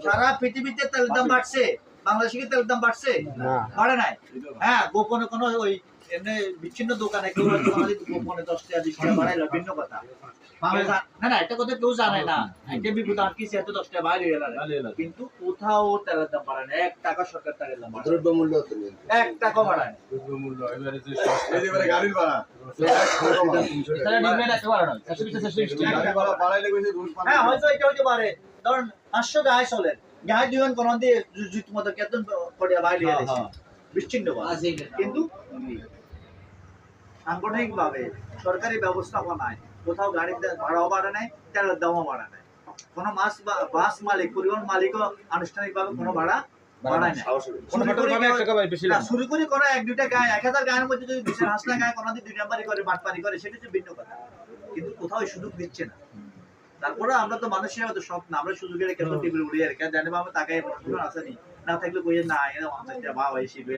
সারা পৃথিবীতে তেলের দাম বাড়ছে, বাংলাদেশে কি তেলের দাম বাড়ছে? বাড়ে নাই। হ্যাঁ, গোপনে কোনো ওই এমনি বিচ্ছিন্ন দোকানে কেউ গোপনে 10 টাকা 20 টাকা বাড়াইলো ভিন্ন কথা। না না, একটা কথা কেউ জানে না, একটা বিপদ আর কিছু এত 10 টাকা বাইরে গেল, কিন্তু কোথাও তেলের দাম বাড়ে না। 1 টাকা সরকার তেলের দাম বাড়ে, দ্রব্যমূল্য 1 টাকা বাড়ায় না। দ্রব্যমূল্য এবারে যে এবারে গাড়ির ভাড়া এটা নিবেন একটা বাড়ানো 420 গাড়ি ভাড়া বাড়াইলে কইছে হ্যাঁ হয়তো এটা হইতে পারে। ধরুন 500 গায় চলে, গায় দিবেন কোন দিয়ে জুত মত কেতন পড়িয়া বাইরে গেছে বিচ্ছিন্ন আছে, কিন্তু সাংগঠনিকভাবে সরকারি ব্যবস্থাপনায় কোথাও গাড়ির ভাড়াও বাড়ে নাই, তেলের দামও বাড়ে নাই। কোনো বাস মালিক, পরিবহন মালিকও আনুষ্ঠানিকভাবে কোনো ভাড়া বাড়ায় না। শুরু করে কোনো 1-2টা গায়ে 1000 গায়ের মধ্যে যদি 2 হাসনা গায়ে কোনো 2 নাম্বারই করে বাটপারি করে, সেটা হচ্ছে ভিন্ন কথা, কিন্তু কোথাও সুযোগ দিচ্ছে না। তারপরে আমরা তো মানুষের মতো সব না, আমরা সুযোগের কেন টেবিল উড়িয়ে রেখে জানি আমরা তাকাই পড়াশোনা আসেনি না থাকলে কইয়ে না এরা আমাদের বাবা এসে